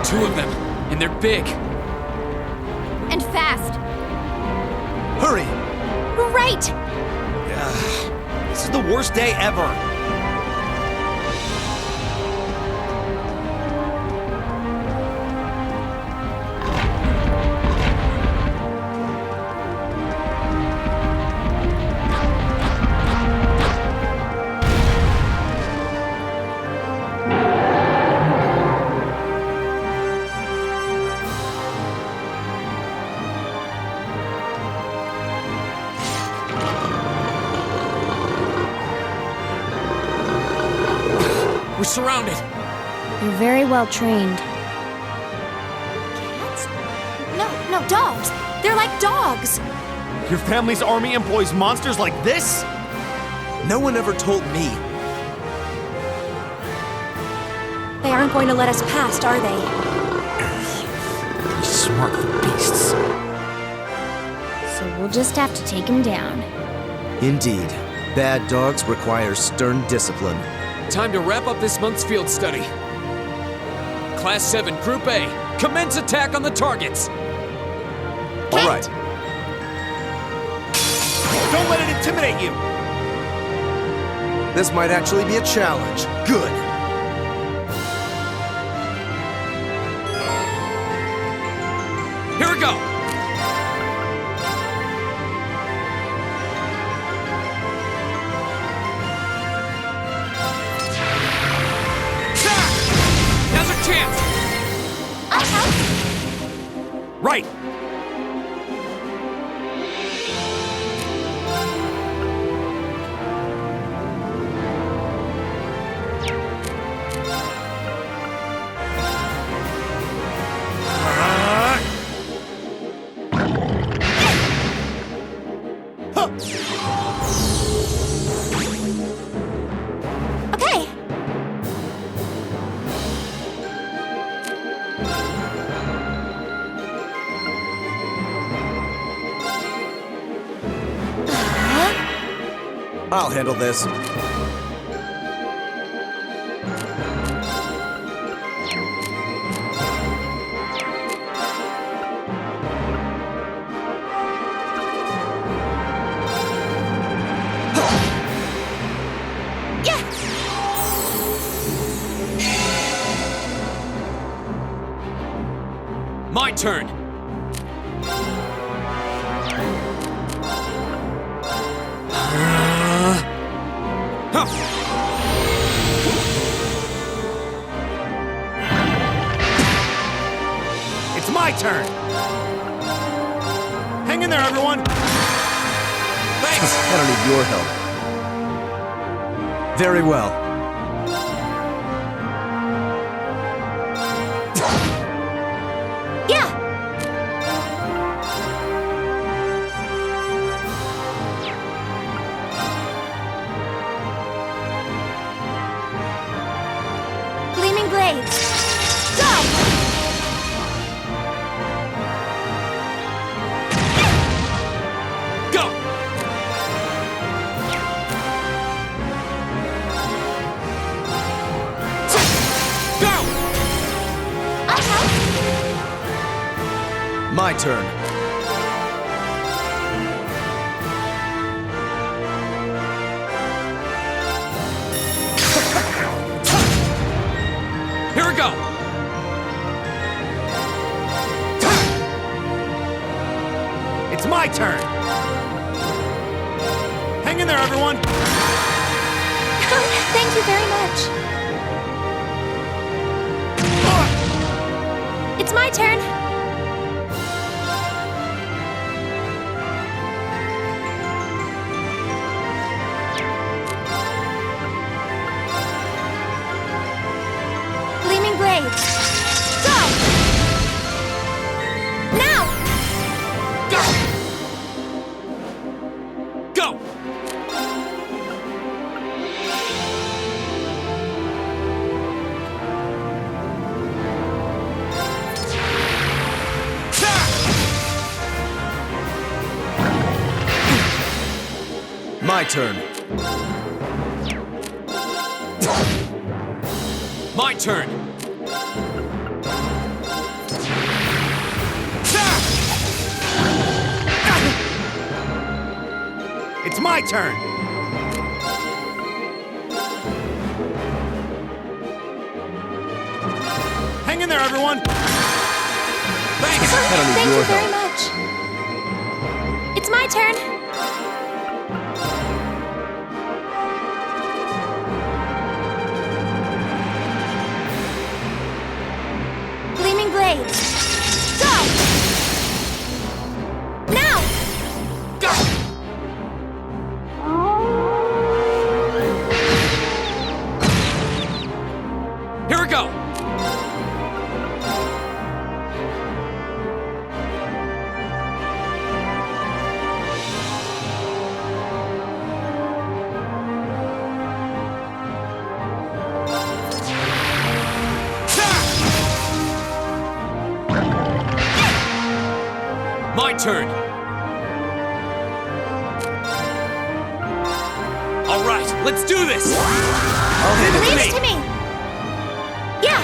2 of them, and they're big. And fast. Hurry! Right! This is the worst day ever. We're surrounded. You're very well trained. Cats? No, dogs! They're like dogs! Your family's army employs monsters like this? No one ever told me. They aren't going to let us past, are they? Pretty smart for beasts. So we'll just have to take him down. Indeed. Bad dogs require stern discipline. Time to wrap up this month's field study. Class 7, Group A, commence attack on the targets. All right. Don't let it intimidate you! This might actually be a challenge. Good. Here we go. Now's our chance. Right. Okay. I'll handle this. Yeah! My turn. It's my turn! Hang in there, everyone! Thanks. I don't need your help. Very well. Yeah! Gleaming blades. Go! Go. Go. I'll help. My turn. Here we go. It's my turn! Hang in there, everyone! Thank you very much. It's my turn. Gleaming blades. Go! Now! Go. Go. My turn. My turn. It's my turn! Hang in there, everyone! Thanks! Thank you very much. It's my turn. Gleaming blades. Go! Now! Go! Here we go! My turn! All right, let's do this! I'll hand it Leave to it to me. Yeah.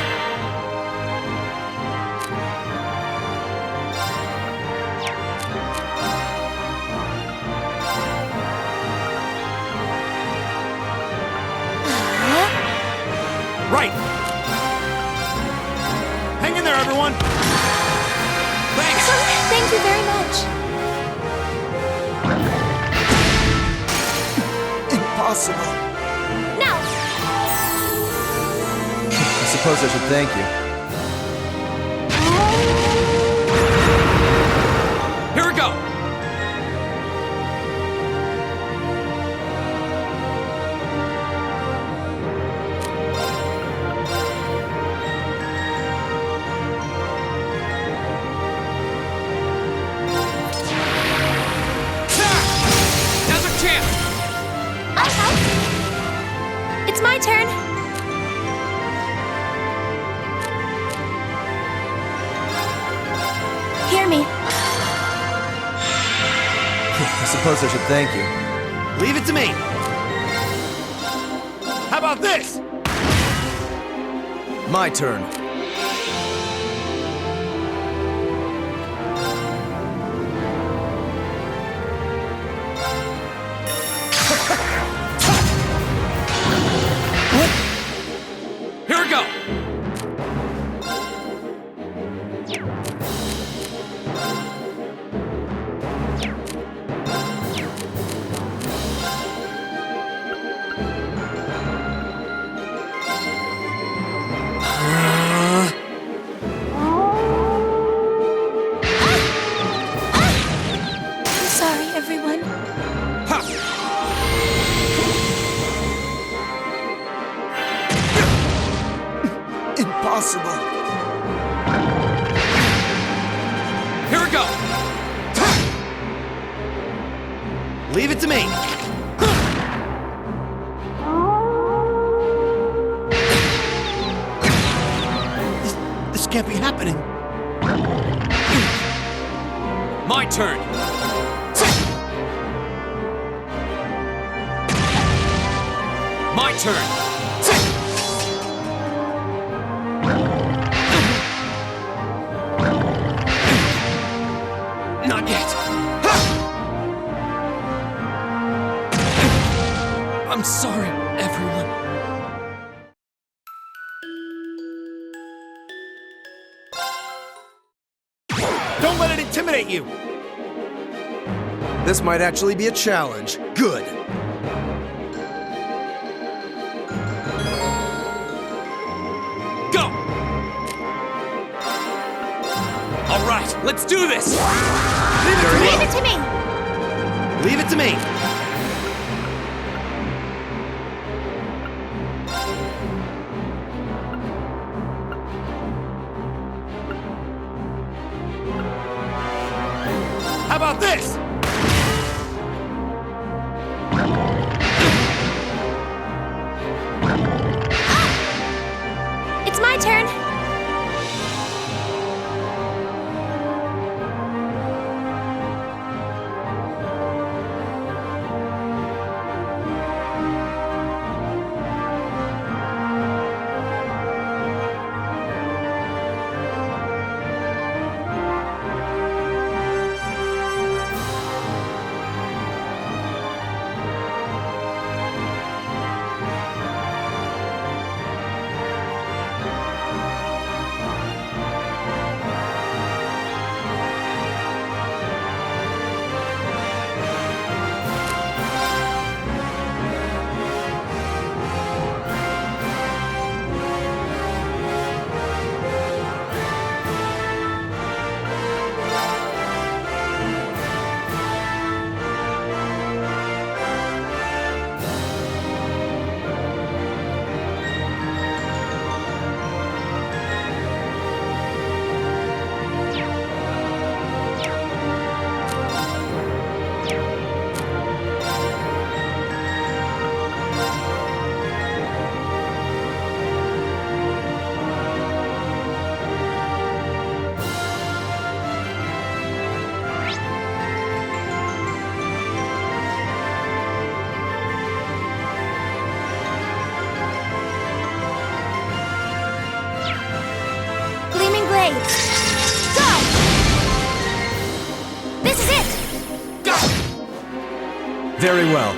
Right! Hang in there, everyone! Thanks! Thank you very much. Impossible. Now! I suppose I should thank you. Here we go! Now's our chance! I'll help. It's my turn. Hear me. I suppose I should thank you. Leave it to me! How about this? My turn. Here we go! I'm sorry, everyone. Impossible. Here we go! Leave it to me! This can't be happening. My turn! My turn! Not yet! I'm sorry, everyone. Don't let it intimidate you! This might actually be a challenge. Good. Go! All right, let's do this! Leave it to me. Leave it to me! How about this? It's my turn. Very well.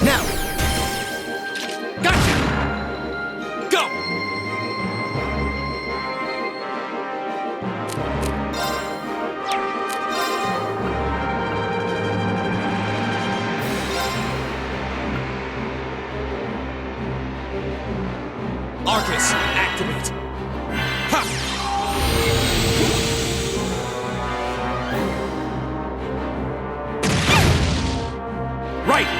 Now! Gotcha! Go! Arcus, activate! Ha! Right!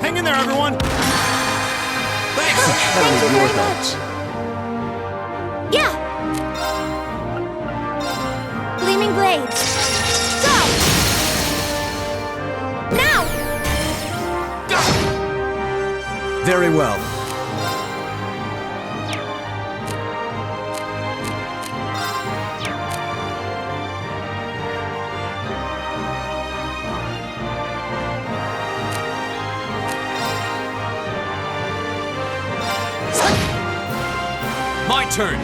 Hang in there, everyone! Thanks! Thank you very much. Yeah! Gleaming blades. Go! Now! Very well. My turn!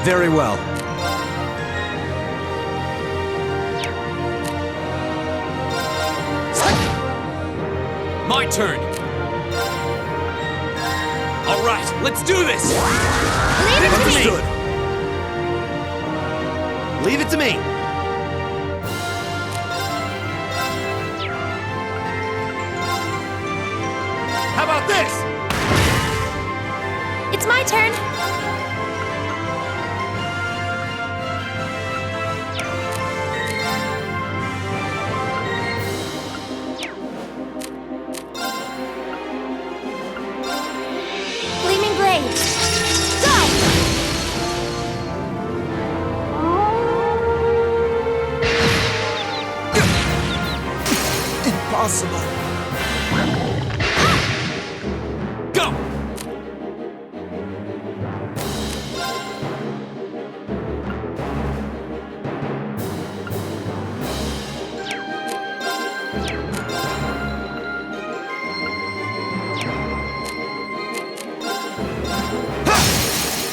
Very well. My turn! All right, let's do this! Leave it to me! Understood. Leave it to me. How about this? It's my turn. Gleaming blades. Go! Impossible. Go!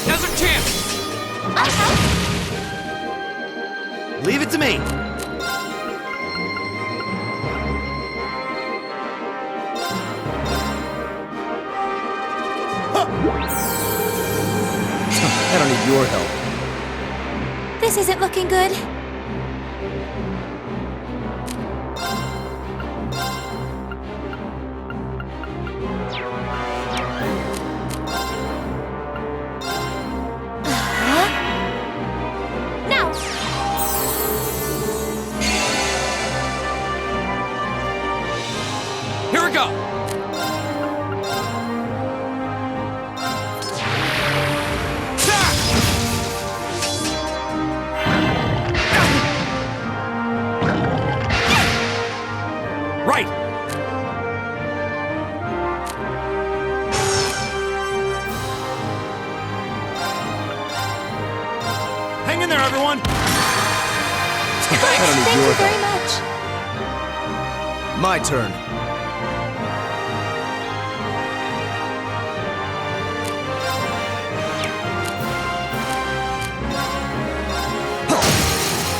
Now's our chance! Leave it to me. I don't need your help. This isn't looking good. Now! Here we go! Right. Hang in there, everyone. I don't need Thank your you very help. much. My turn.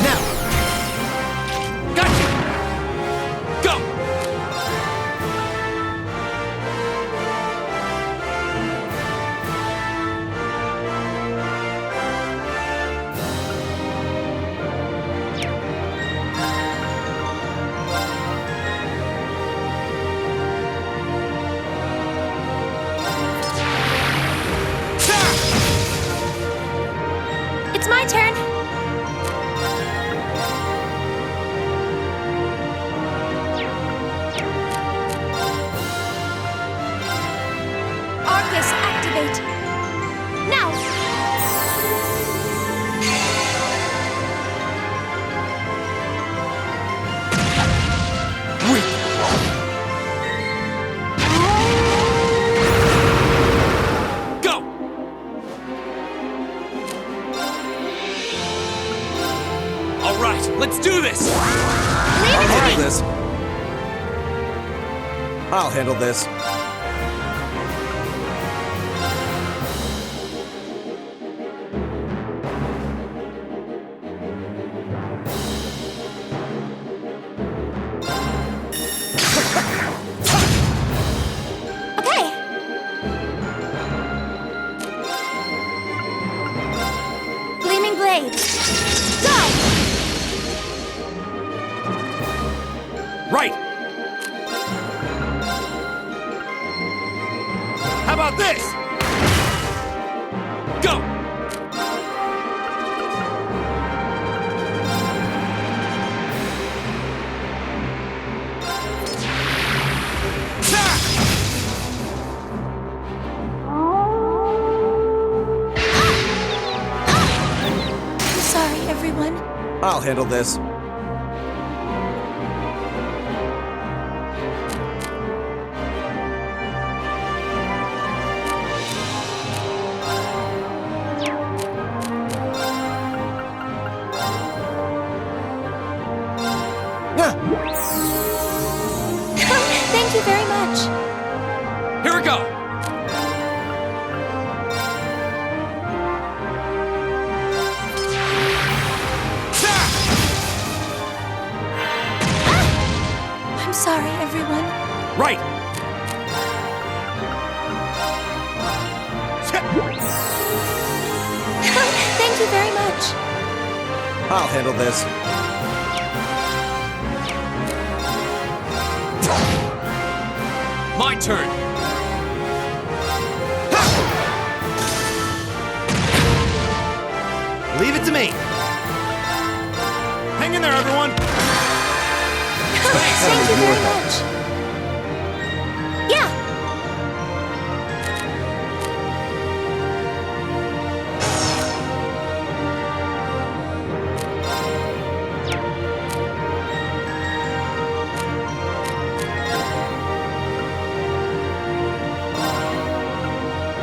Now. Gotcha. Go! I'll handle this. Okay. Gleaming blade. Go! Right! How about this? Go! I'm sorry, everyone. I'll handle this. Thank you very much. Here we go! I'm sorry, everyone. Right! Thank you very much. I'll handle this. My turn! Leave it to me! Hang in there, everyone! Thank you very much. Yeah.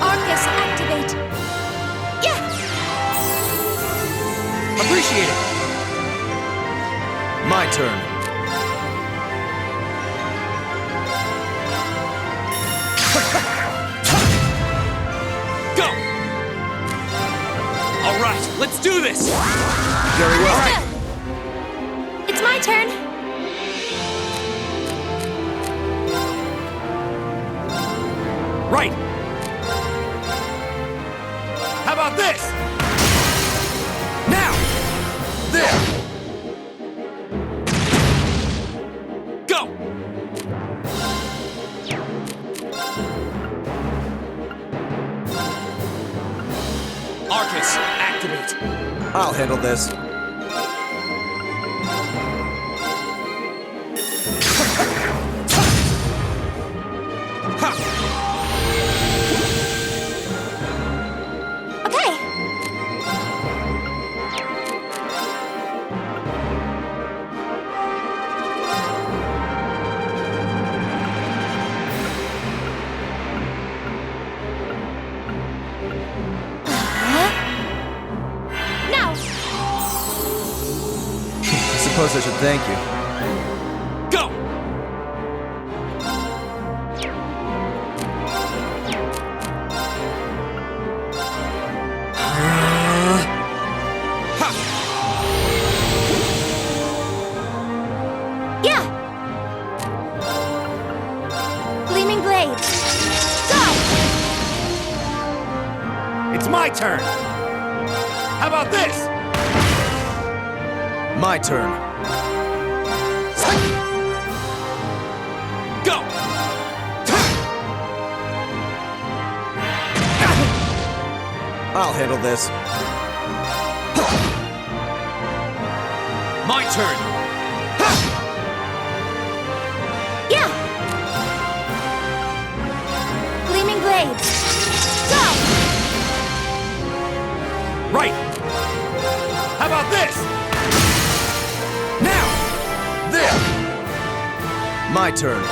Arcus, activate. Yeah. Appreciate it! My turn. Go! Alright, let's do this! Very well. Trista! It's my turn. Right! How about this? Now! There! Go! Arcus, activate! I'll handle this. Okay. Now. I suppose I should thank you. Go! Yeah. Gleaming blade. Go. It's my turn! How about this? My turn. Go! I'll handle this. My turn! Yeah. Gleaming blade. Go. Right! How about this? Now! There! My turn.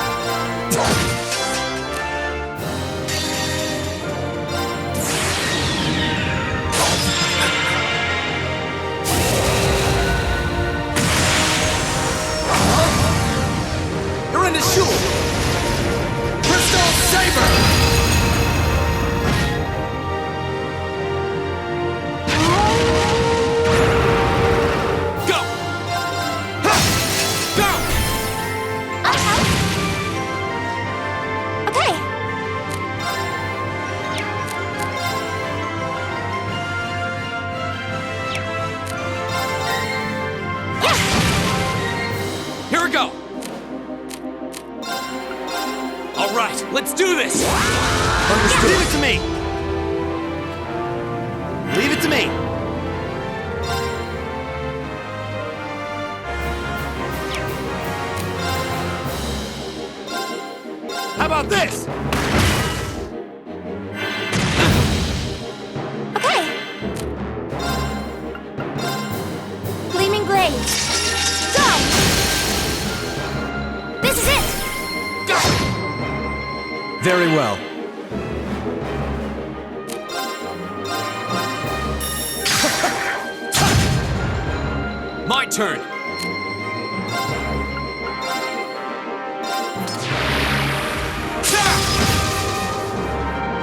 You're in the shoe! right, let's do this! Leave it to me! Leave it to me! How about this? Okay. Gleaming blades. Go! This is it! Very well. My turn!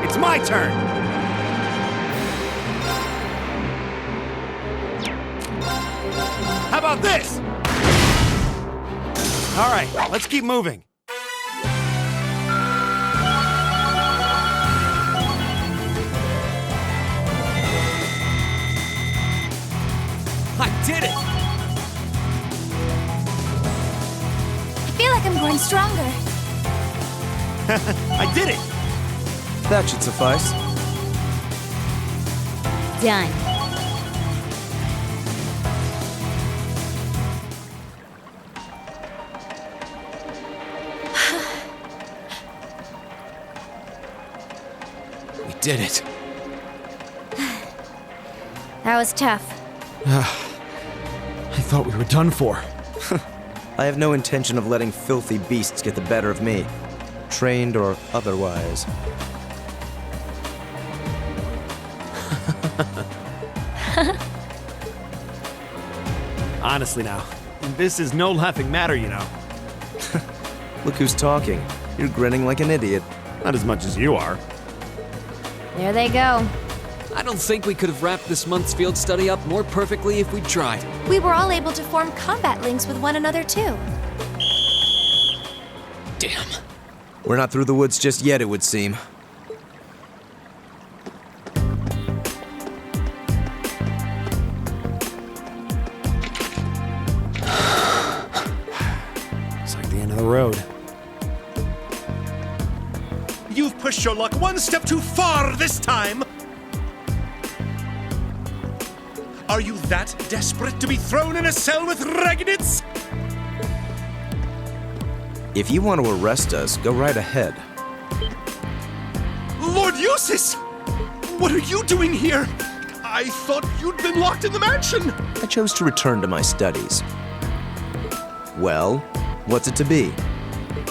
It's my turn! How about this? All right, let's keep moving. I did it! I feel like I'm growing stronger. I did it! That should suffice. Done. We did it. That was tough. I thought we were done for. I have no intention of letting filthy beasts get the better of me, trained or otherwise. Honestly now, this is no laughing matter, you know. Look who's talking. You're grinning like an idiot. Not as much as you are. There they go. I don't think we could have wrapped this month's field study up more perfectly if we tried. We were all able to form combat links with one another, too. Damn. We're not through the woods just yet, it would seem. It's like the end of the road. You've pushed your luck one step too far this time! Are you that desperate to be thrown in a cell with Ragnitz? If you want to arrest us, go right ahead. Lord Eustace! What are you doing here? I thought you'd been locked in the mansion! I chose to return to my studies. Well, what's it to be?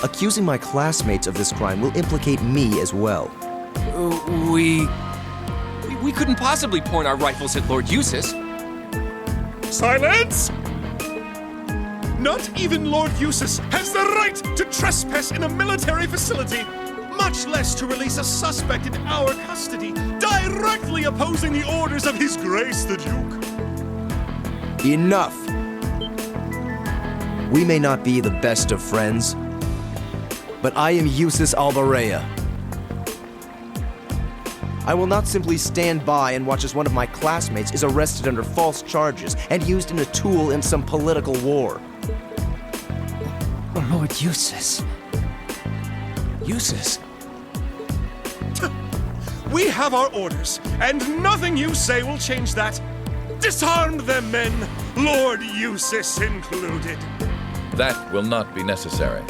Accusing my classmates of this crime will implicate me as well. We couldn't possibly point our rifles at Lord Eustace. Silence! Not even Lord Eustace has the right to trespass in a military facility, much less to release a suspect in our custody, directly opposing the orders of His Grace the Duke. Enough! We may not be the best of friends, but I am Eustace Alvarea. I will not simply stand by and watch as one of my classmates is arrested under false charges and used as a tool in some political war. Lord Eustace. Eustace? We have our orders, and nothing you say will change that. Disarm them, men, Lord Eustace included. That will not be necessary.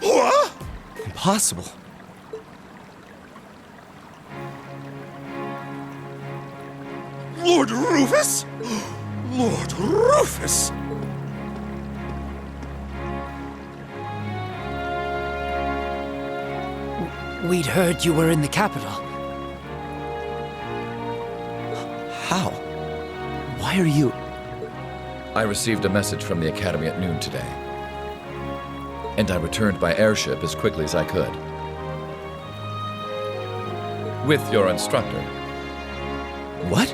What? Impossible. Lord Rufus? Lord Rufus! We'd heard you were in the capital. How? Why are you... I received a message from the Academy at noon today. And I returned by airship as quickly as I could. With your instructor. What?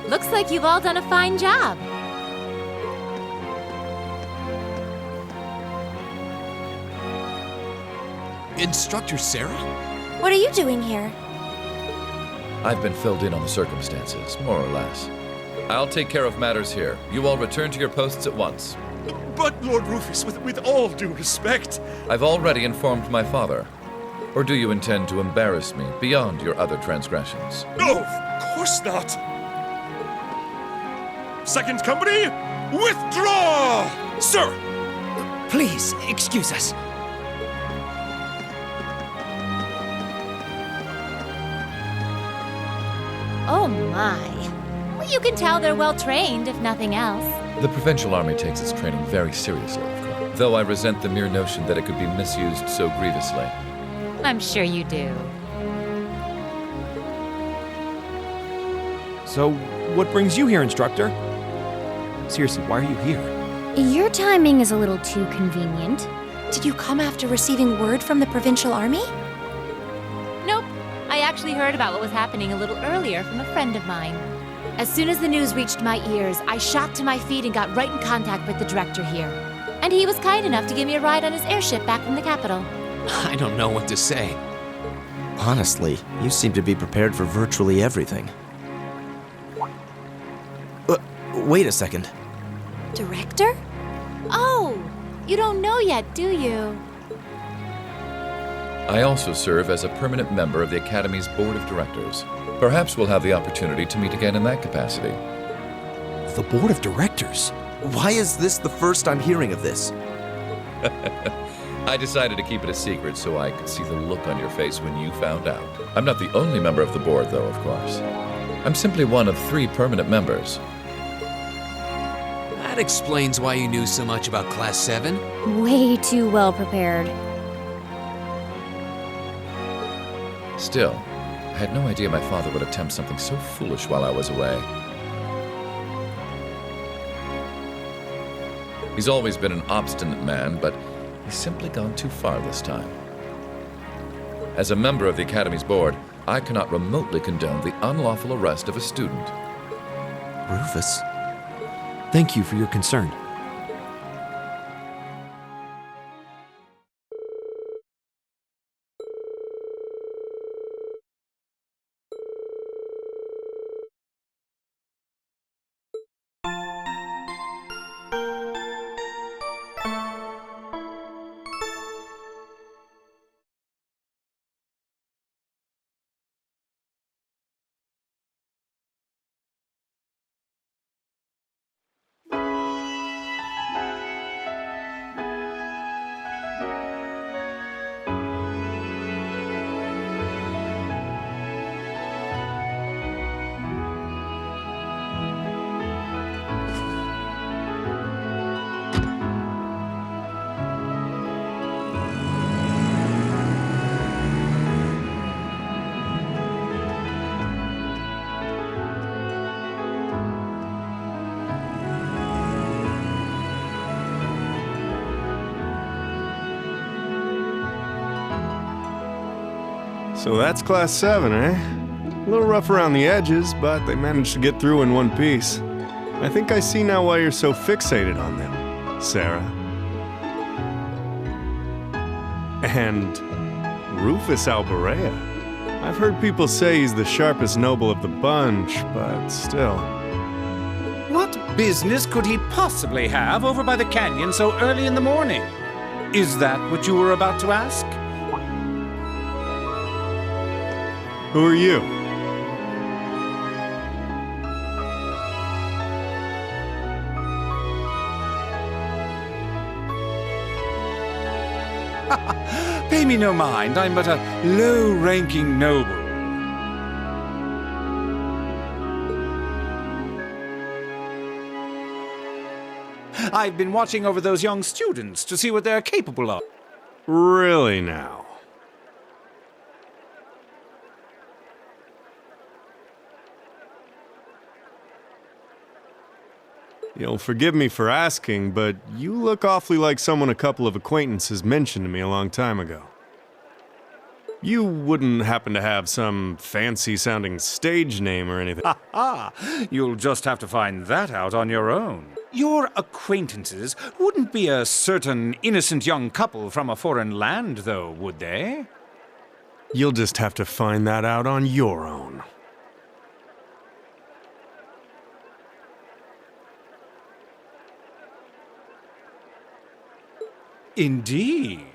Looks like you've all done a fine job. Instructor Sarah? What are you doing here? I've been filled in on the circumstances, more or less. I'll take care of matters here. You all return to your posts at once. But, Lord Rufus, with all due respect... I've already informed my father. Or do you intend to embarrass me beyond your other transgressions? No, of course not! Second company, withdraw! Sir! Please, excuse us. Oh my. Well, you can tell they're well trained, if nothing else. The provincial army takes its training very seriously, of course, though I resent the mere notion that it could be misused so grievously. I'm sure you do. So, what brings you here, instructor? Seriously, why are you here? Your timing is a little too convenient. Did you come after receiving word from the provincial army? Nope. I actually heard about what was happening a little earlier from a friend of mine. As soon as the news reached my ears, I shot to my feet and got right in contact with the director here. And he was kind enough to give me a ride on his airship back from the capital. I don't know what to say. Honestly, you seem to be prepared for virtually everything. Wait a second. Director? Oh, you don't know yet, do you? I also serve as a permanent member of the Academy's Board of Directors. Perhaps we'll have the opportunity to meet again in that capacity. The board of directors? Why is this the first I'm hearing of this? I decided to keep it a secret so I could see the look on your face when you found out. I'm not the only member of the board, though, of course. I'm simply one of 3 permanent members. That explains why you knew so much about Class 7. Way too well prepared. Still, I had no idea my father would attempt something so foolish while I was away. He's always been an obstinate man, but he's simply gone too far this time. As a member of the Academy's board, I cannot remotely condone the unlawful arrest of a student. Rufus? Thank you for your concern. So that's Class 7, eh? A little rough around the edges, but they managed to get through in one piece. I think I see now why you're so fixated on them, Sarah. And Rufus Alborea. I've heard people say he's the sharpest noble of the bunch, but still. What business could he possibly have over by the canyon so early in the morning? Is that what you were about to ask? Who are you? Pay me no mind, I'm but a low-ranking noble. I've been watching over those young students to see what they're capable of. Really now? You'll forgive me for asking, but you look awfully like someone a couple of acquaintances mentioned to me a long time ago. You wouldn't happen to have some fancy-sounding stage name or anything? You'll just have to find that out on your own. Your acquaintances wouldn't be a certain innocent young couple from a foreign land, though, would they? You'll just have to find that out on your own. Indeed.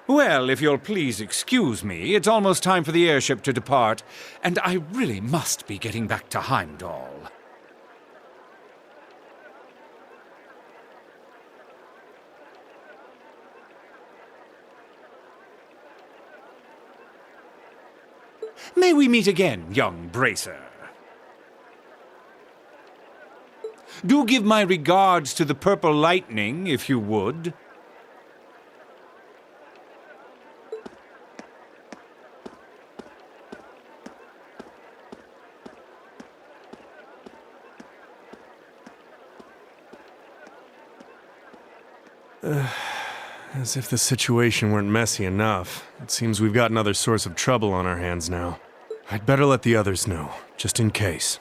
Well, if you'll please excuse me, it's almost time for the airship to depart, and I really must be getting back to Heimdall. May we meet again, young bracer. Do give my regards to the Purple Lightning, if you would. As if the situation weren't messy enough. It seems we've got another source of trouble on our hands now. I'd better let the others know, just in case.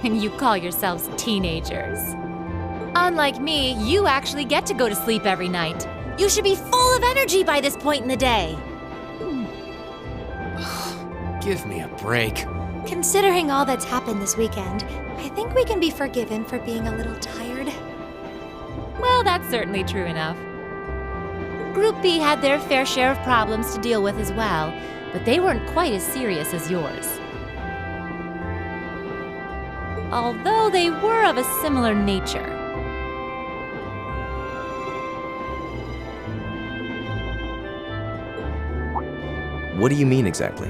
And you call yourselves teenagers. Unlike me, you actually get to go to sleep every night. You should be full of energy by this point in the day. Give me a break. Considering all that's happened this weekend, I think we can be forgiven for being a little tired. Well, that's certainly true enough. Group B had their fair share of problems to deal with as well, but they weren't quite as serious as yours. Although they were of a similar nature. What do you mean exactly?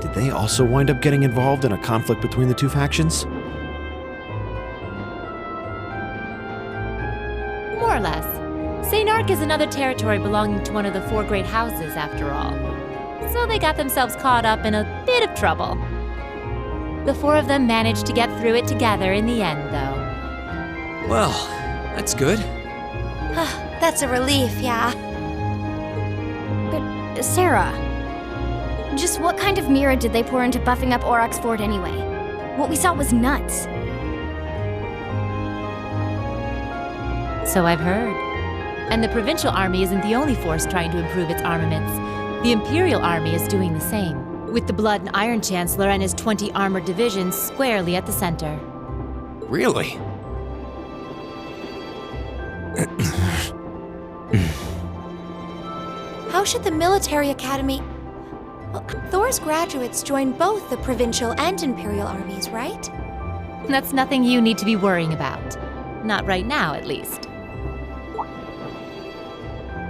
Did they also wind up getting involved in a conflict between the two factions? More or less. St. Arc is another territory belonging to one of the four great houses, after all. So they got themselves caught up in a bit of trouble. The four of them managed to get through it together in the end, though. Well, that's good. That's a relief, yeah. But, Sarah, just what kind of mirror did they pour into buffing up Auroch's fort anyway? What we saw was nuts. So I've heard. And the Provincial Army isn't the only force trying to improve its armaments. The Imperial Army is doing the same, with the Blood and Iron Chancellor and his 20 armored divisions squarely at the center. Really? How should the military academy... Well, Thor's graduates join both the Provincial and Imperial armies, right? That's nothing you need to be worrying about. Not right now, at least.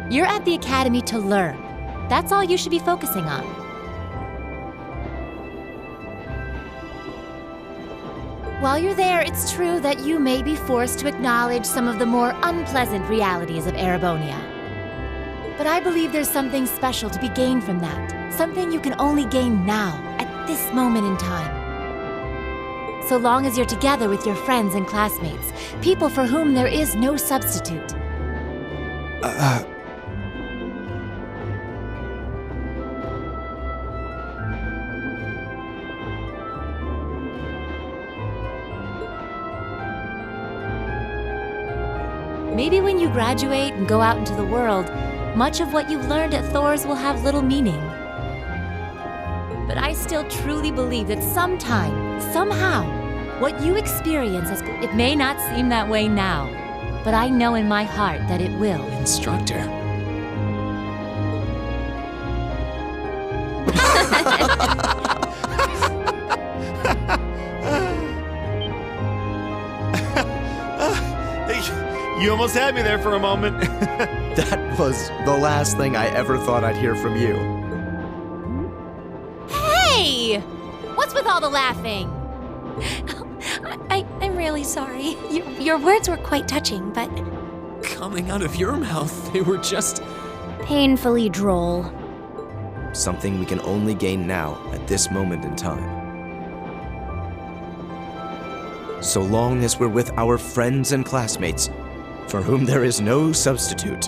You're at the academy to learn. That's all you should be focusing on. While you're there, it's true that you may be forced to acknowledge some of the more unpleasant realities of Erebonia. But I believe there's something special to be gained from that. Something you can only gain now, at this moment in time. So long as you're together with your friends and classmates, people for whom there is no substitute. Maybe when you graduate and go out into the world, much of what you've learned at Thor's will have little meaning. But I still truly believe that sometime, somehow, what you experience, it may not seem that way now, but I know in my heart that it will. Instructor. You almost had me there for a moment. That was the last thing I ever thought I'd hear from you. Hey! What's with all the laughing? I'm really sorry. Your words were quite touching, but... Coming out of your mouth, they were just... Painfully droll. Something we can only gain now, at this moment in time. So long as we're with our friends and classmates, for whom there is no substitute.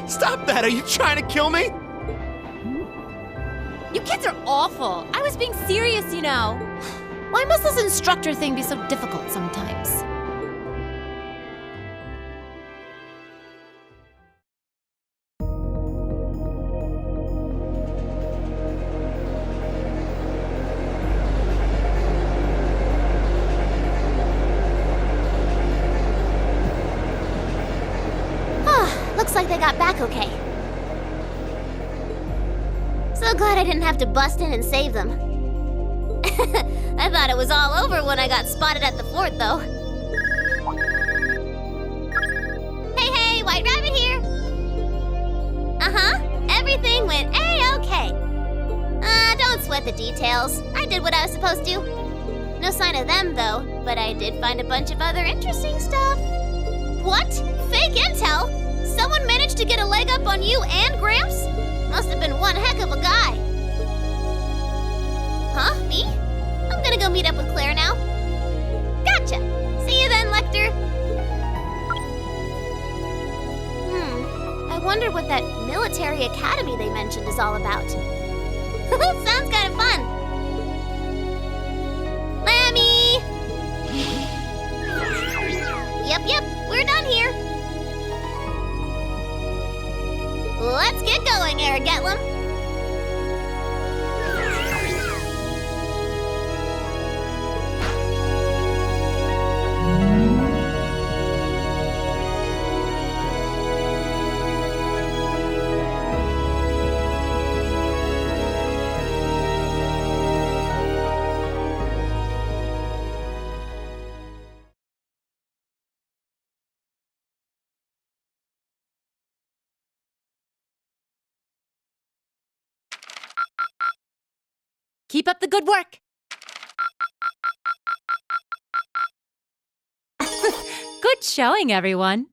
Stop that! Are you trying to kill me? You kids are awful. I was being serious, you know. Why must this instructor thing be so difficult sometimes? Looks like they got back okay. So glad I didn't have to bust in and save them. I thought it was all over when I got spotted at the fort, though. Hey, White Rabbit here! Everything went A-okay. Don't sweat the details. I did what I was supposed to. No sign of them, though, but I did find a bunch of other interesting stuff. What? Fake intel? Someone managed to get a leg up on you and Gramps? Must have been one heck of a guy. Huh? Me? I'm gonna go meet up with Claire now. Gotcha! See you then, Lecter. I wonder what that military academy they mentioned is all about. Sounds kind of fun. Lammy! Yep, we're done here. Let's get going, Erigetlum. Keep up the good work. Good showing, everyone.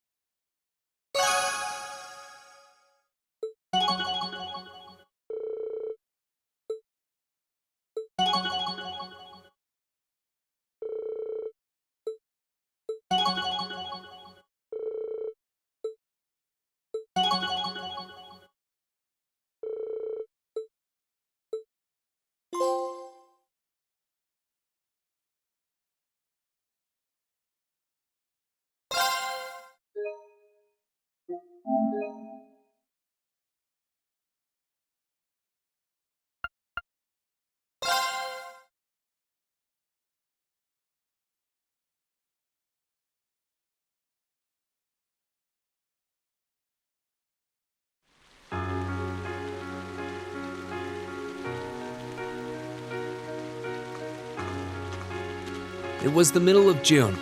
It was the middle of June.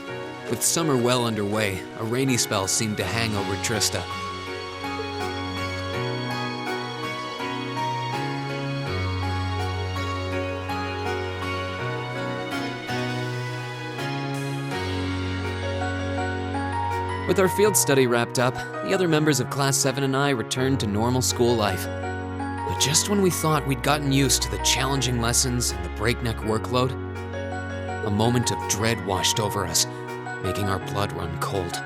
With summer well underway, a rainy spell seemed to hang over Trista. With our field study wrapped up, the other members of Class 7 and I returned to normal school life. But just when we thought we'd gotten used to the challenging lessons and the breakneck workload, a moment of dread washed over us, making our blood run cold.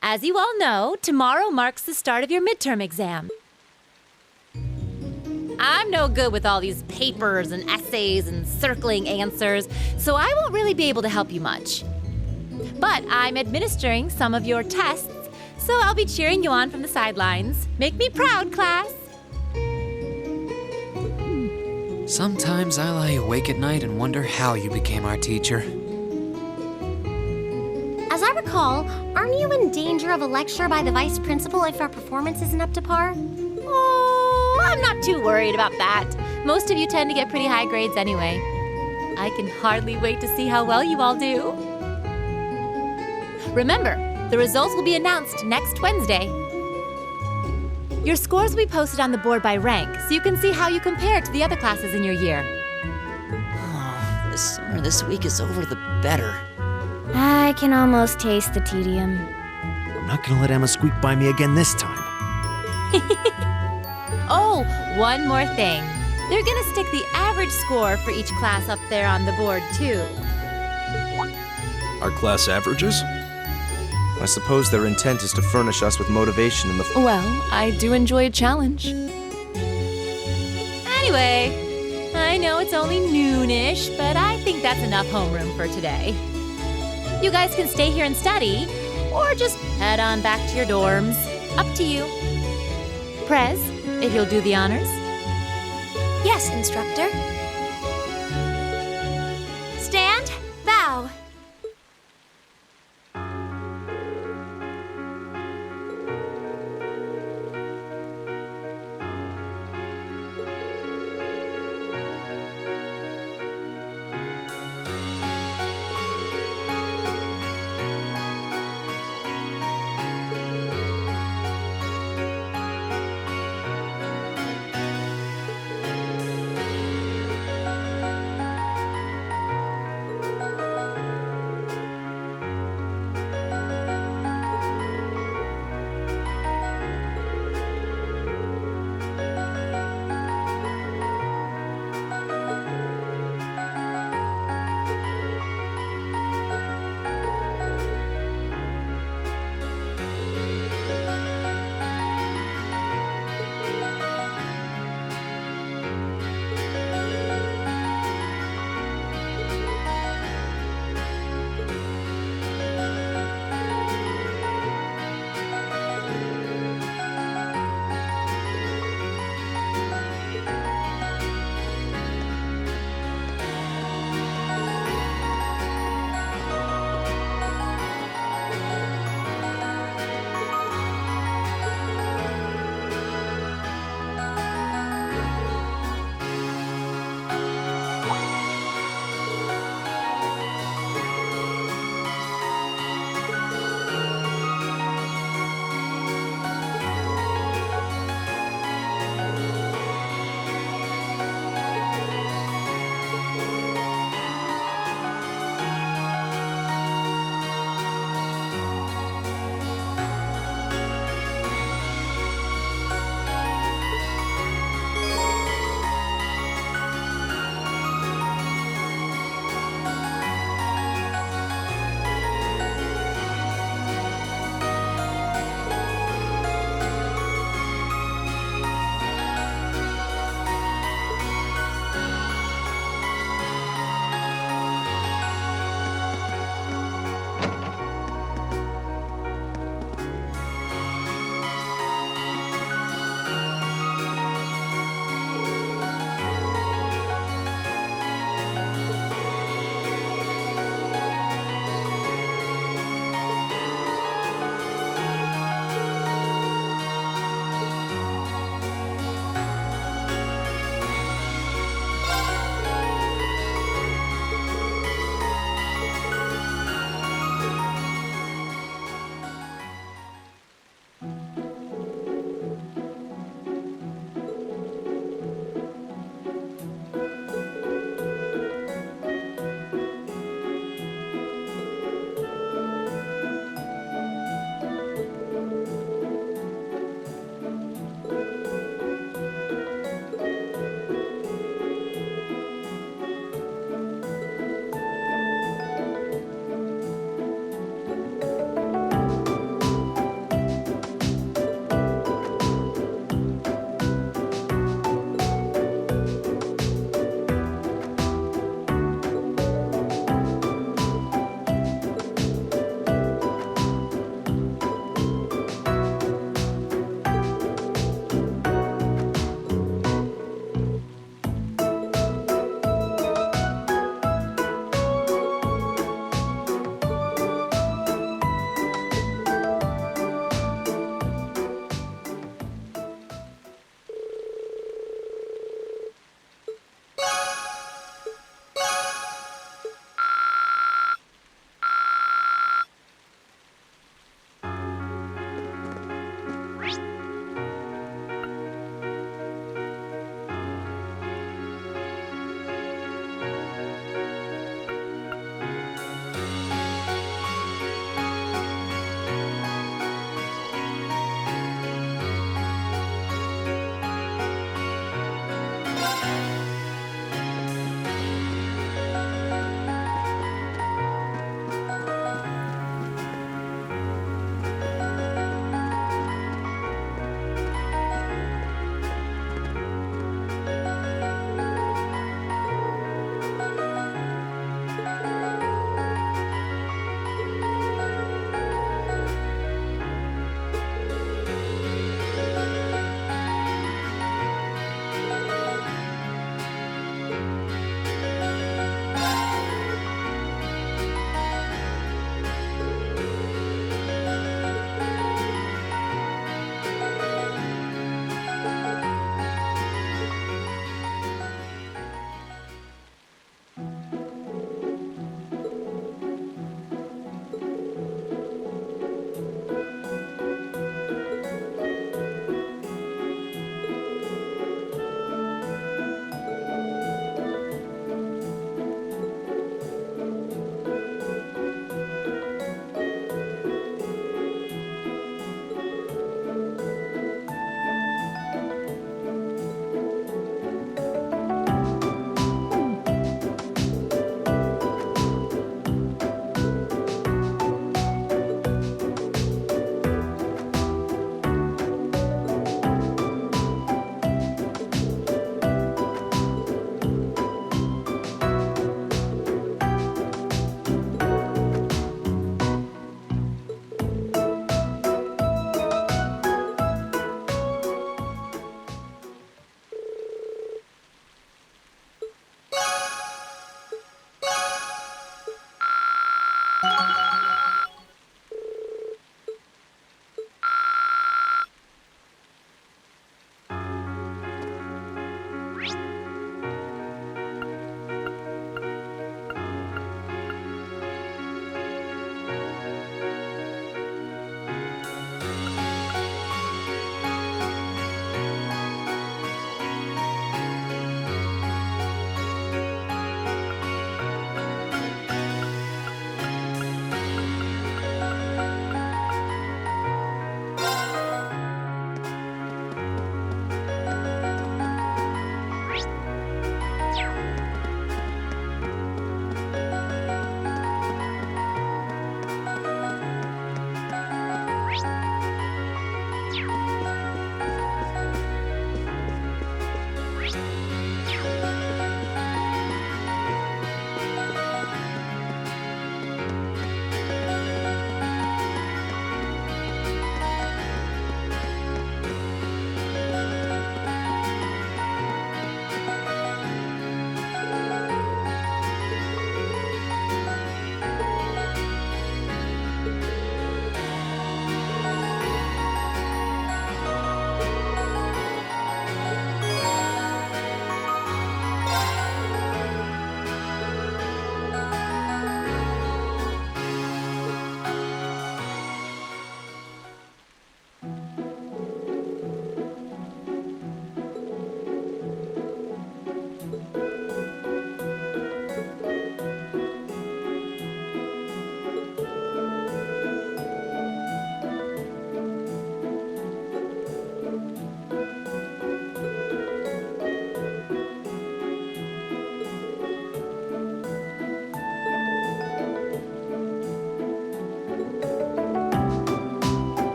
As you all know, tomorrow marks the start of your midterm exam. I'm no good with all these papers and essays and circling answers, so I won't really be able to help you much. But I'm administering some of your tests, so I'll be cheering you on from the sidelines. Make me proud, class! Sometimes I lie awake at night and wonder how you became our teacher. As I recall, aren't you in danger of a lecture by the vice principal if our performance isn't up to par? Oh, I'm not too worried about that. Most of you tend to get pretty high grades anyway. I can hardly wait to see how well you all do. Remember, the results will be announced next Wednesday. Your scores will be posted on the board by rank, so you can see how you compare to the other classes in your year. Oh, the sooner this week is over, the better. I can almost taste the tedium. I'm not gonna let Emma squeak by me again this time. Oh, one more thing. They're gonna stick the average score for each class up there on the board, too. Our class averages? I suppose their intent is to furnish us with motivation in the... Well, I do enjoy a challenge. Anyway, I know it's only noonish, but I think that's enough homeroom for today. You guys can stay here and study, or just head on back to your dorms. Up to you. Prez, if you'll do the honors. Yes, instructor. Stand, bow.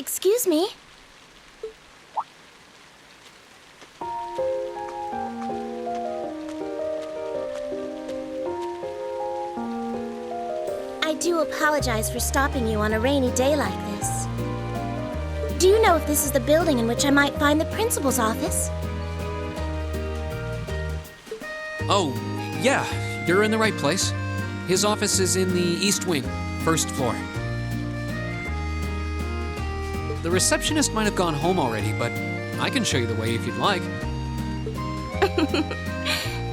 Excuse me? I do apologize for stopping you on a rainy day like this. Do you know if this is the building in which I might find the principal's office? Oh, yeah, you're in the right place. His office is in the East Wing, first floor. The receptionist might have gone home already, but I can show you the way if you'd like.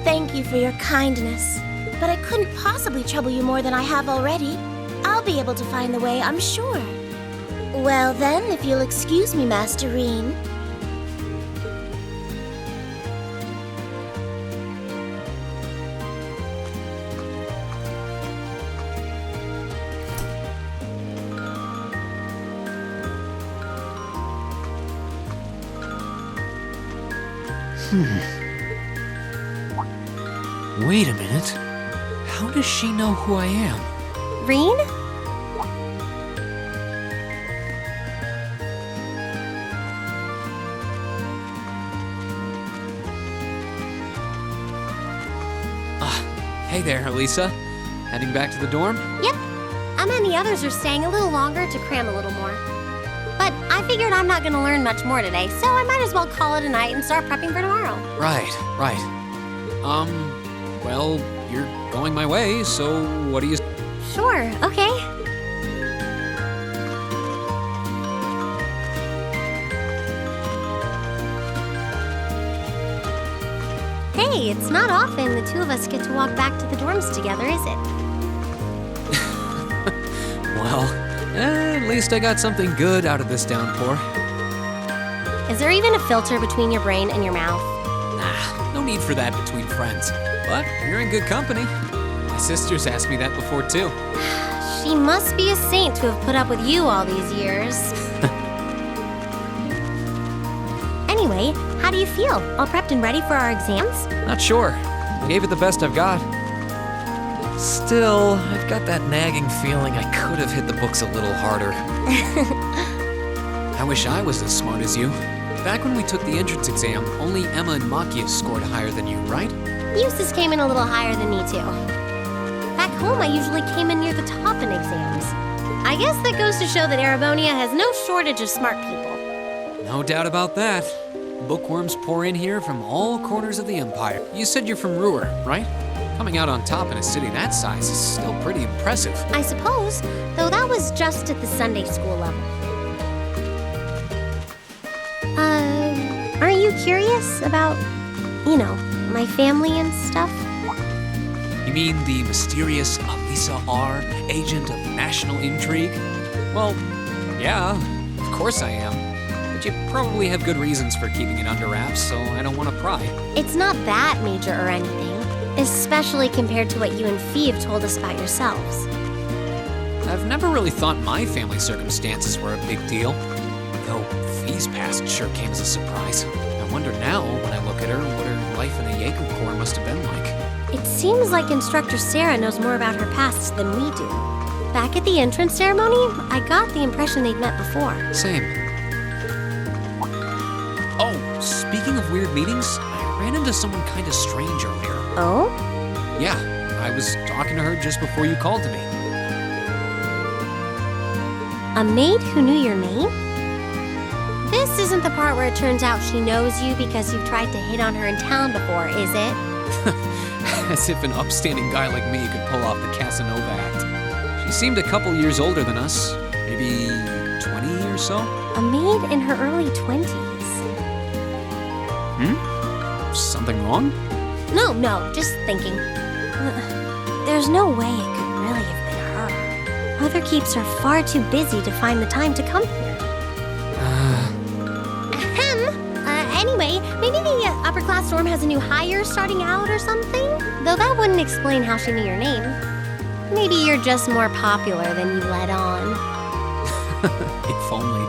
Thank you for your kindness, but I couldn't possibly trouble you more than I have already. I'll be able to find the way, I'm sure. Well then, if you'll excuse me, Master Rean. Wait a minute. How does she know who I am? Rean? Hey there, Elisa. Heading back to the dorm? Yep. Emma and the others are staying a little longer to cram a little more. But I figured I'm not going to learn much more today, so I might as well call it a night and start prepping for tomorrow. Right. Well, you're going my way, so what do you... Sure, okay. Hey, it's not often the two of us get to walk back to the dorms together, is it? Well, at least I got something good out of this downpour. Is there even a filter between your brain and your mouth? Nah, no need for that between friends. But you're in good company. My sister's asked me that before, too. She must be a saint to have put up with you all these years. Anyway, how do you feel? All prepped and ready for our exams? Not sure. I gave it the best I've got. Still, I've got that nagging feeling I could have hit the books a little harder. I wish I was as smart as you. Back when we took the entrance exam, only Emma and Makia scored higher than you, right? Eustace came in a little higher than me, too. Back home, I usually came in near the top in exams. I guess that goes to show that Erebonia has no shortage of smart people. No doubt about that. Bookworms pour in here from all corners of the Empire. You said you're from Ruhr, right? Coming out on top in a city that size is still pretty impressive. I suppose, though that was just at the Sunday school level. Aren't you curious about, my family and stuff? You mean the mysterious Elisa R., agent of national intrigue? Well, yeah, of course I am. But you probably have good reasons for keeping it under wraps, so I don't want to pry. It's not that major or anything, especially compared to what you and Fee have told us about yourselves. I've never really thought my family circumstances were a big deal, though Fee's past sure came as a surprise. I wonder now, when I look at her, what her life in the Jaeger Corps must have been like. It seems like Instructor Sarah knows more about her past than we do. Back at the entrance ceremony, I got the impression they'd met before. Same. Oh, speaking of weird meetings, I ran into someone kind of strange earlier. Oh? Yeah, I was talking to her just before you called to me. A maid who knew your name? This isn't the part where it turns out she knows you because you've tried to hit on her in town before, is it? As if an upstanding guy like me could pull off the Casanova act. She seemed a couple years older than us, maybe 20 or so. A maid in her early 20s. Something wrong? No, just thinking. There's no way it could really have been her. Mother keeps her far too busy to find the time to come here. Anyway, maybe the upper class dorm has a new hire starting out or something? Though that wouldn't explain how she knew your name. Maybe you're just more popular than you let on. If only.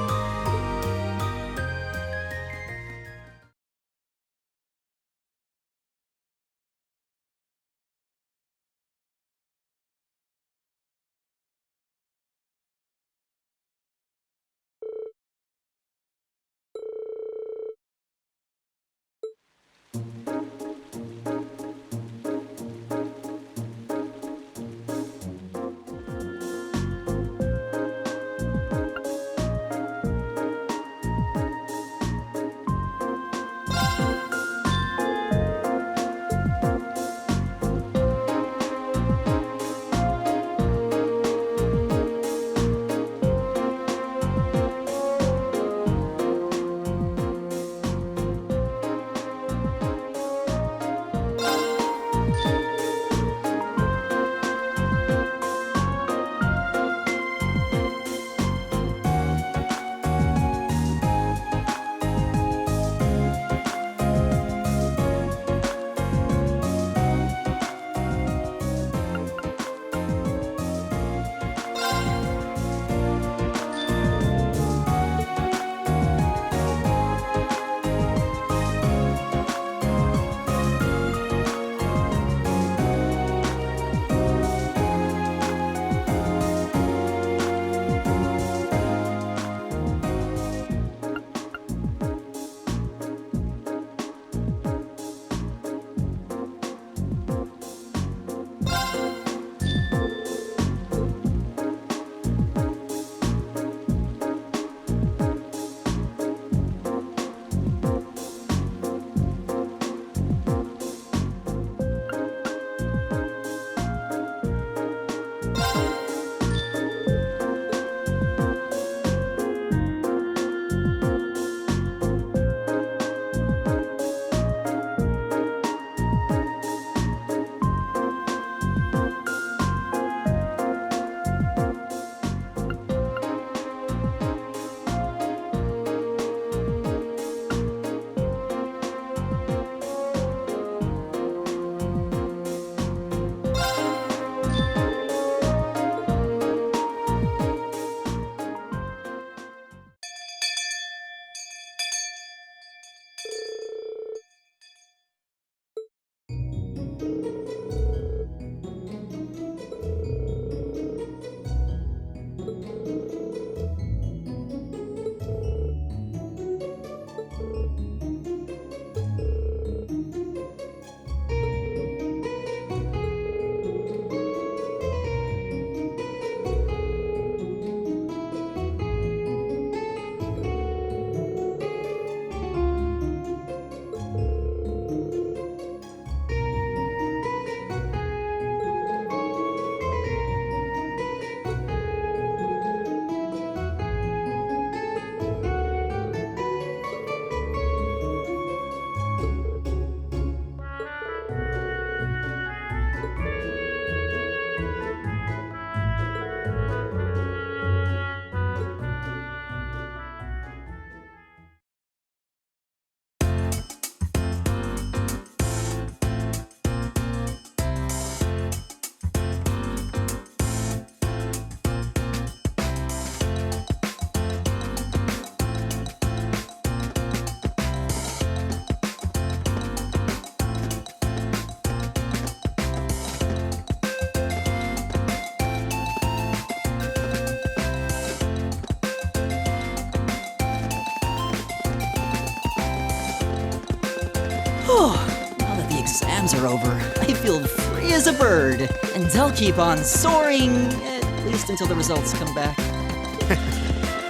Now that the exams are over, I feel free as a bird. And I'll keep on soaring, at least until the results come back.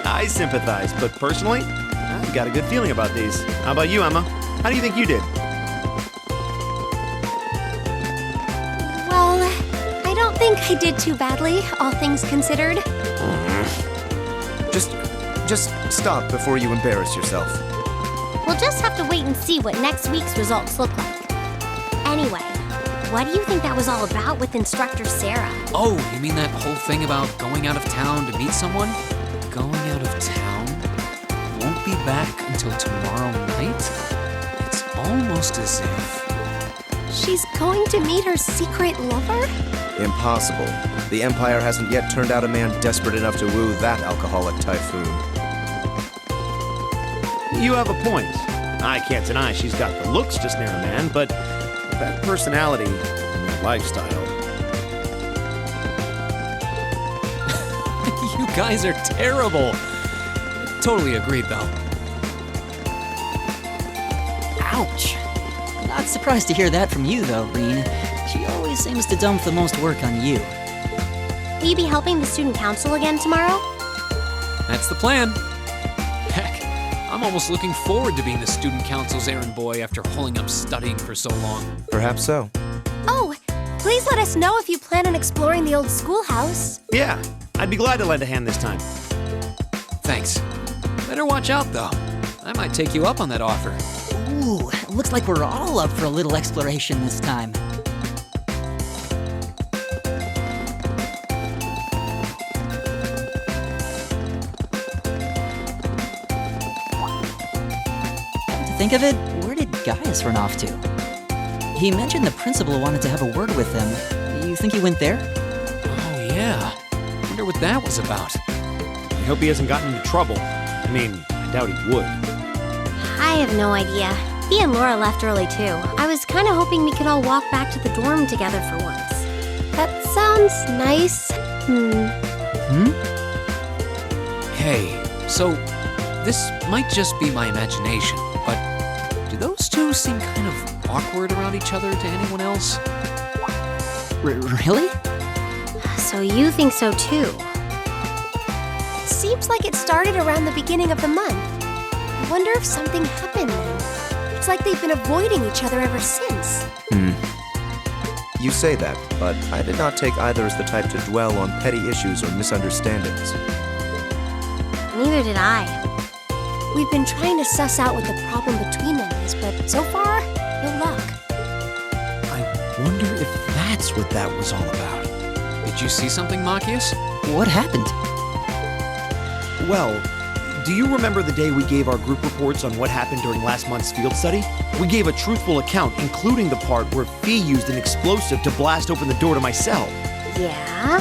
I sympathize, but personally, I've got a good feeling about these. How about you, Emma? How do you think you did? Well, I don't think I did too badly, all things considered. Just stop before you embarrass yourself. We'll just have to wait and see what next week's results look like. Anyway, what do you think that was all about with Instructor Sarah? Oh, you mean that whole thing about going out of town to meet someone? Going out of town? Won't be back until tomorrow night? It's almost as if... She's going to meet her secret lover? Impossible. The Empire hasn't yet turned out a man desperate enough to woo that alcoholic typhoon. You have a point. I can't deny she's got the looks to snare a man, but that personality and that lifestyle. You guys are terrible. Totally agreed, though. Ouch. Not surprised to hear that from you, though, Rean. She always seems to dump the most work on you. Will you be helping the student council again tomorrow? That's the plan. Heck, I'm almost looking forward to being the student council's errand boy after holding up studying for so long. Perhaps so. Oh, please let us know if you plan on exploring the old schoolhouse. Yeah, I'd be glad to lend a hand this time. Thanks. Better watch out, though. I might take you up on that offer. Ooh, looks like we're all up for a little exploration this time. Think of it, where did Gaius run off to? He mentioned the principal wanted to have a word with him. You think he went there? Oh, yeah. Wonder what that was about. I hope he hasn't gotten into trouble. I mean, I doubt he would. I have no idea. He and Laura left early too. I was kind of hoping we could all walk back to the dorm together for once. That sounds nice. Hey, so this might just be my imagination, but do those two seem kind of awkward around each other to anyone else? Really? So you think so too? It seems like it started around the beginning of the month. I wonder if something happened then. It's like they've been avoiding each other ever since. You say that, but I did not take either as the type to dwell on petty issues or misunderstandings. Neither did I. We've been trying to suss out what the problem between them is, but so far, no luck. I wonder if that's what that was all about. Did you see something, Machias? What happened? Well, do you remember the day we gave our group reports on what happened during last month's field study? We gave a truthful account, including the part where Fee used an explosive to blast open the door to my cell. Yeah?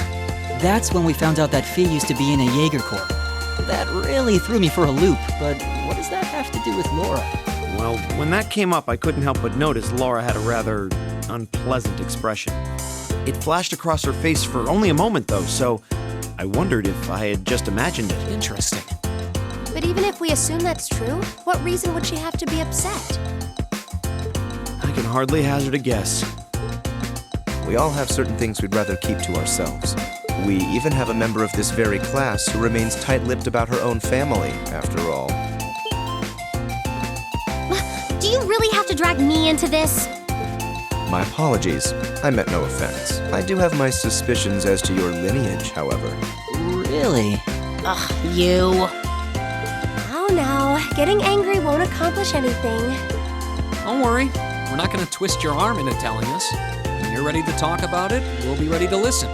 That's when we found out that Fee used to be in a Jaeger Corps. That really threw me for a loop, but what does that have to do with Laura? Well, when that came up, I couldn't help but notice Laura had a rather unpleasant expression. It flashed across her face for only a moment, though, so I wondered if I had just imagined it. Interesting. But even if we assume that's true, what reason would she have to be upset? I can hardly hazard a guess. We all have certain things we'd rather keep to ourselves. We even have a member of this very class who remains tight-lipped about her own family, after all. Do you really have to drag me into this? My apologies. I meant no offense. I do have my suspicions as to your lineage, however. Really? Ugh, you. Now, getting angry won't accomplish anything. Don't worry. We're not going to twist your arm into telling us. When you're ready to talk about it, we'll be ready to listen.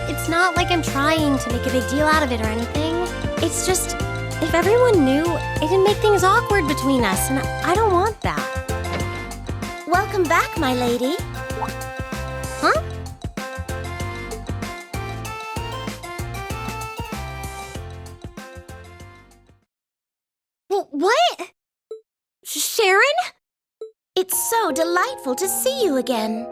It's not like I'm trying to make a big deal out of it or anything. It's just, if everyone knew, it'd make things awkward between us, and I don't want that. Welcome back, my lady. Huh? What? Sharon? It's so delightful to see you again.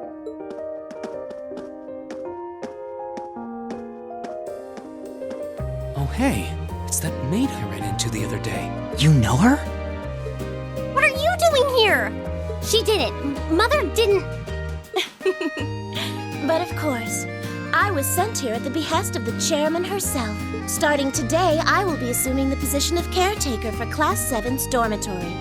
Oh, hey. It's that maid I ran into the other day. You know her? What are you doing here? She did it. Mother didn't... But of course, I was sent here at the behest of the chairman herself. Starting today, I will be assuming the position of caretaker for Class VII's dormitory.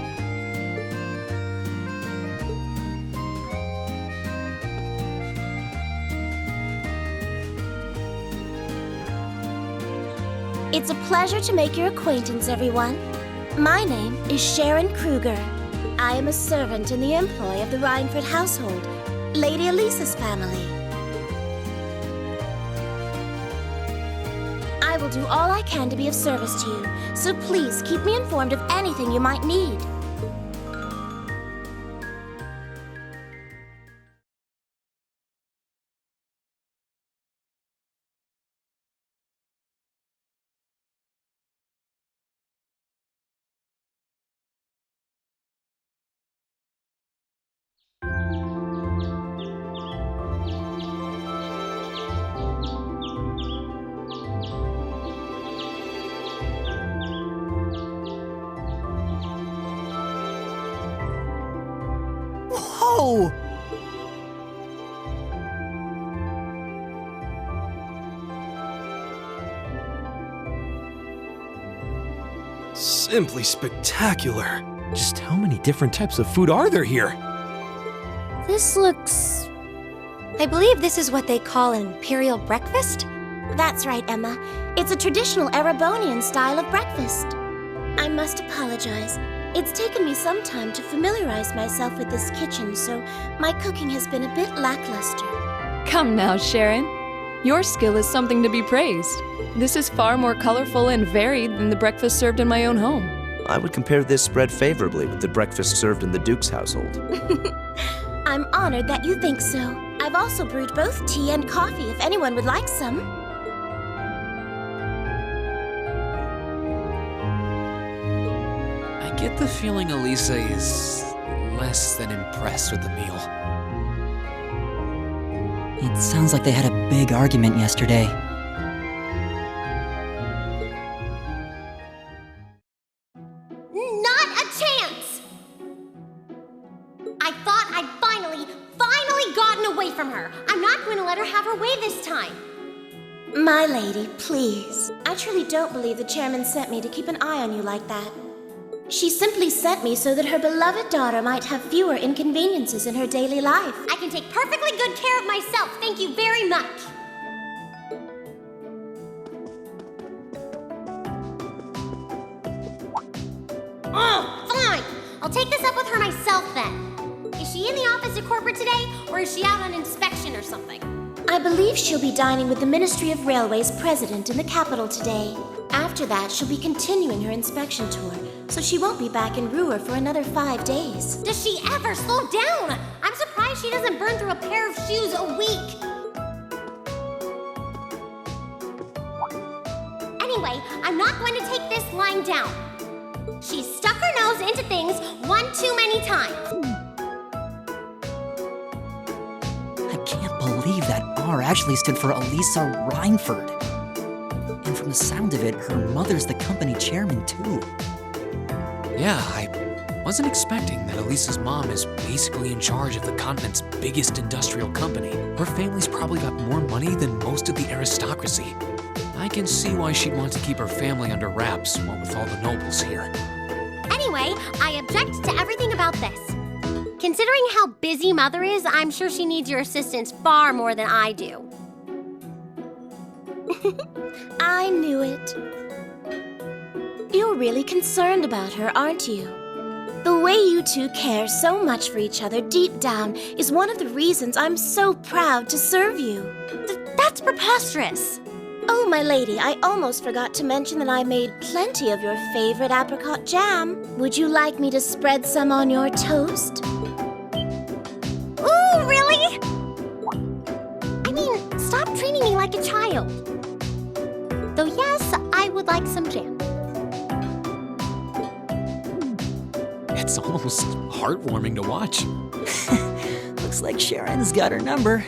It's a pleasure to make your acquaintance, everyone. My name is Sharon Kruger. I am a servant in the employ of the Rhineford household, Lady Elisa's family. I will do all I can to be of service to you, so please keep me informed of anything you might need. Whoa! Simply spectacular. Just how many different types of food are there here? This looks... I believe this is what they call an imperial breakfast? That's right, Emma. It's a traditional Erebonian style of breakfast. I must apologize. It's taken me some time to familiarize myself with this kitchen, so my cooking has been a bit lackluster. Come now, Sharon. Your skill is something to be praised. This is far more colorful and varied than the breakfast served in my own home. I would compare this spread favorably with the breakfast served in the Duke's household. I'm honored that you think so. I've also brewed both tea and coffee if anyone would like some. I get the feeling Elisa is less than impressed with the meal. It sounds like they had a big argument yesterday. Not a chance! I thought I'd finally gotten away from her. I'm not going to let her have her way this time. My lady, please. I truly don't believe the chairman sent me to keep an eye on you like that. She simply sent me so that her beloved daughter might have fewer inconveniences in her daily life. I can take perfectly good care of myself. Thank you very much. Oh, fine. I'll take this up with her myself then. Is she in the office at corporate today, or is she out on inspection or something? I believe she'll be dining with the Ministry of Railways president in the capital today. After that, she'll be continuing her inspection tour, so she won't be back in Ruhr for another 5 days. Does she ever slow down? I'm surprised she doesn't burn through a pair of shoes a week. Anyway, I'm not going to take this lying down. She's stuck her nose into things one too many times. I can't believe that R actually stood for Elisa Rhineford. And from the sound of it, her mother's the company chairman too. Yeah, I wasn't expecting that Elisa's mom is basically in charge of the continent's biggest industrial company. Her family's probably got more money than most of the aristocracy. I can see why she'd want to keep her family under wraps, what with all the nobles here. Anyway, I object to everything about this. Considering how busy Mother is, I'm sure she needs your assistance far more than I do. I knew it. You're really concerned about her, aren't you? The way you two care so much for each other deep down is one of the reasons I'm so proud to serve you. That's preposterous. Oh, my lady, I almost forgot to mention that I made plenty of your favorite apricot jam. Would you like me to spread some on your toast? Ooh, really? I mean, stop treating me like a child. Though yes, I would like some jam. It's almost heartwarming to watch. Looks like Sharon's got her number.